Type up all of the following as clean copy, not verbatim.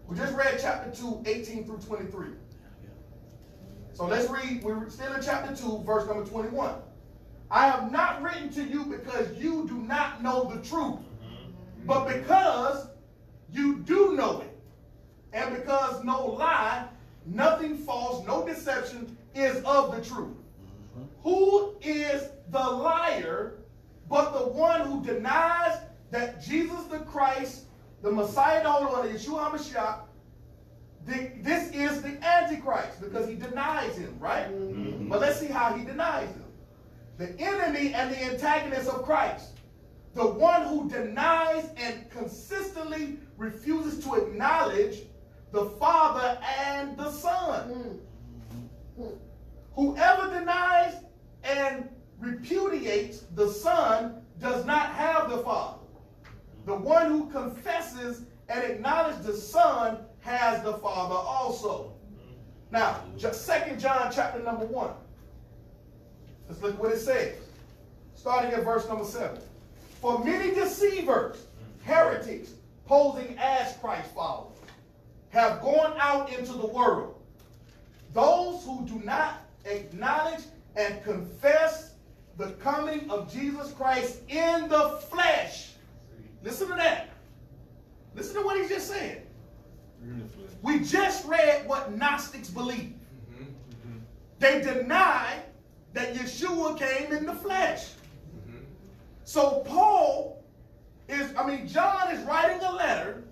We just read chapter 2, 18 through 23. So let's read, we're still in chapter 2, verse number 21. I have not written to you because you do not know the truth, but because you do know it. And because no lie, nothing false, no deception is of the truth. Who is the liar but the one who denies that Jesus the Christ, the Messiah, the Holy One, Yeshua HaMashiach, this is the Antichrist, because he denies him, right? But let's see how he denies him. The enemy and the antagonist of Christ, the one who denies and consistently refuses to acknowledge the Father and the Son. Whoever denies and repudiates the Son does not have the Father. The one who confesses and acknowledges the Son has the Father also. Now, 2 John chapter number 1. Let's look what it says. Starting at verse number 7. For many deceivers, heretics, posing as Christ followers, have gone out into the world. Those who do not acknowledge and confess the coming of Jesus Christ in the flesh. Listen to that. Listen to what he just said. We just read what Gnostics believe. They deny that Yeshua came in the flesh. So John is writing a letter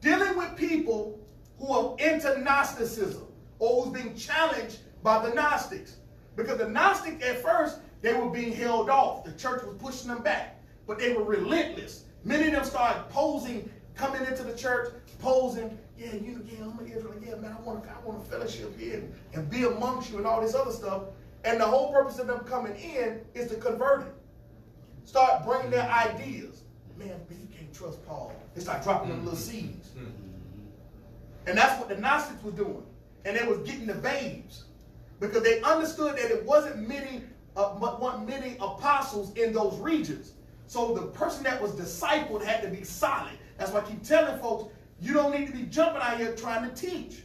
dealing with people who are into Gnosticism or who's being challenged by the Gnostics. Because the Gnostics at first, they were being held off. The church was pushing them back. But they were relentless. Many of them started posing, coming into the church, posing, I'm an Israelite, man, I want to fellowship here and be amongst you and all this other stuff. And the whole purpose of them coming in is to convert it. Start bringing their ideas. Man, you can't trust Paul. They start dropping them little seeds. And that's what the Gnostics was doing. And they was getting the babes. Because they understood that it wasn't many apostles in those regions. So the person that was discipled had to be solid. That's why I keep telling folks, you don't need to be jumping out here trying to teach.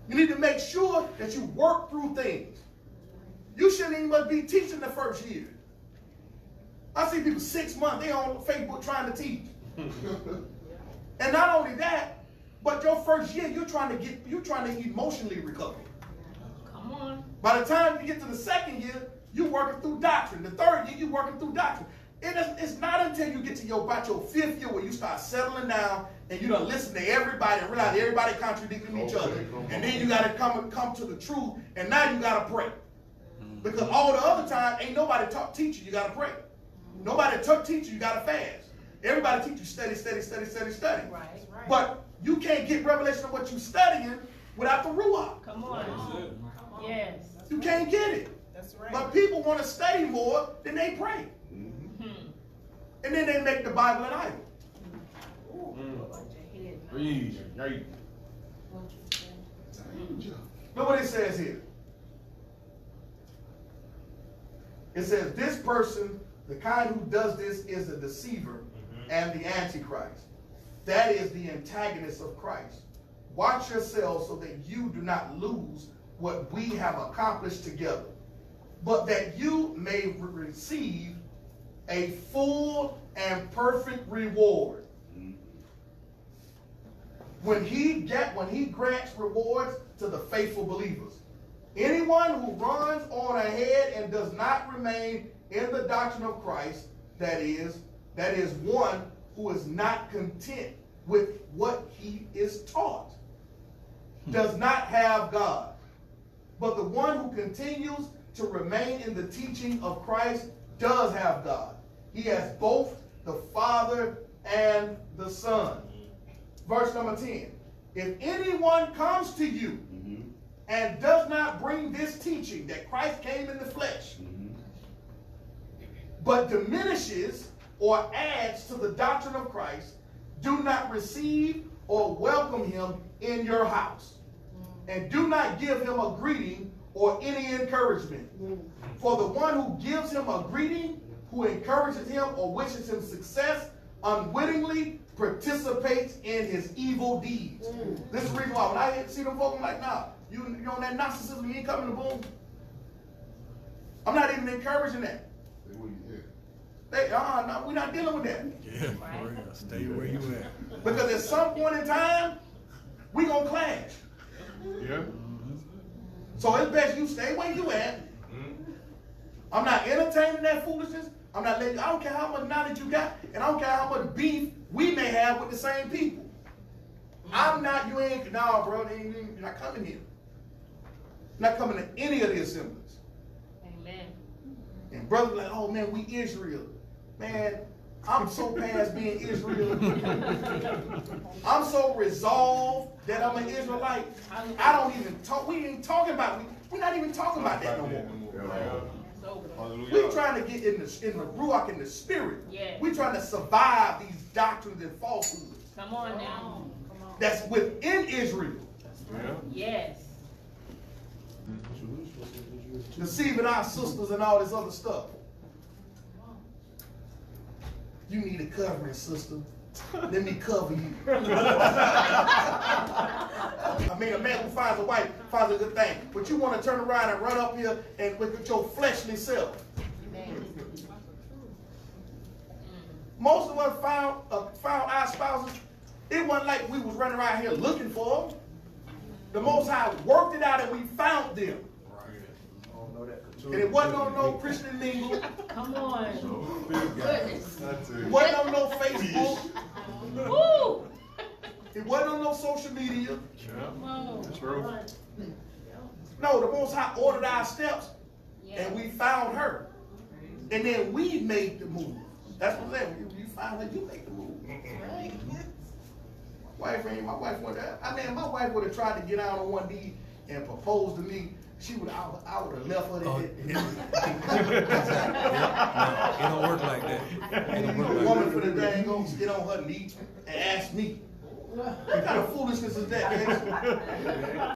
You need to make sure that you work through things. You shouldn't even be teaching the first year. I see people 6 months, they on Facebook trying to teach. And not only that, but your first year, you're trying to emotionally recover. Come on. By the time you get to the second year, you're working through doctrine. The third year, you're working through doctrine. It's not until you get to about your 5th year where you start settling down and you don't listen to everybody and realize everybody contradicting each other. And then you got to come to the truth, and now you got to pray. Because all the other time, ain't nobody teach you, you got to pray. Nobody teach you, you got to fast. Everybody teach you study. Right. But you can't get revelation of what you're studying without the Ruach. Come on. Yes. You can't get it. That's right. But people want to study more than they pray. And then they make the Bible an idol. Look what it says here. It says, this person, the kind who does this, is a deceiver and the Antichrist. That is the antagonist of Christ. Watch yourselves so that you do not lose what we have accomplished together, but that you may receive a full and perfect reward. When he grants rewards to the faithful believers. Anyone who runs on ahead and does not remain in the doctrine of Christ, that is one who is not content with what he is taught, does not have God. But the one who continues to remain in the teaching of Christ does have God. He has both the Father and the Son. Verse number 10. If anyone comes to you and does not bring this teaching that Christ came in the flesh, but diminishes or adds to the doctrine of Christ, do not receive or welcome him in your house. And do not give him a greeting or any encouragement. For the one who gives him a greeting, who encourages him or wishes him success unwittingly participates in his evil deeds. This is the reason why when I see them folks, I'm like, nah, you on that Gnosticism, you ain't coming to Boom. I'm not even encouraging that. No, we're not dealing with that. Yeah, for real. Stay where you at. Because at some point in time, we gonna clash. Yeah. So it's best you stay where you at. I'm not entertaining that foolishness. I'm not letting. I don't care how much knowledge you got, and I don't care how much beef we may have with the same people. I'm not. You ain't. No, bro. You're not coming here. You're not coming to any of the assemblies. Amen. And brothers like, oh man, we Israel. Man, I'm so past being Israel. I'm so resolved that I'm an Israelite. I don't even talk. We ain't talking about. We're not even talking about that no more. We're trying to get in the ruach, in the spirit. Yeah. We're trying to survive these doctrines and falsehoods. Come on now. Come on. That's within Israel. Yes. Deceiving our sisters and all this other stuff. You need a covering, sister. Let me cover you. I mean, a man who finds a wife finds a good thing. But you want to turn around and run up here and with your fleshly self. Most of us found our spouses. It wasn't like we was running around here looking for them. The Most High worked it out and we found them. And it wasn't on no Christian mingle. Come on. Goodness. It wasn't on no Facebook. Woo! It wasn't on no social media. Come on. True. No, the Most High ordered our steps, Yeah. and we found her. And then we made the move. That's what I'm saying. You find her, you make the move. My wife would have tried to get out on one knee and propose to me. I would have left her there. It don't work like that. It don't work The like woman that. for the day gonna get on her knee and ask me. What kind of foolishness is that, man?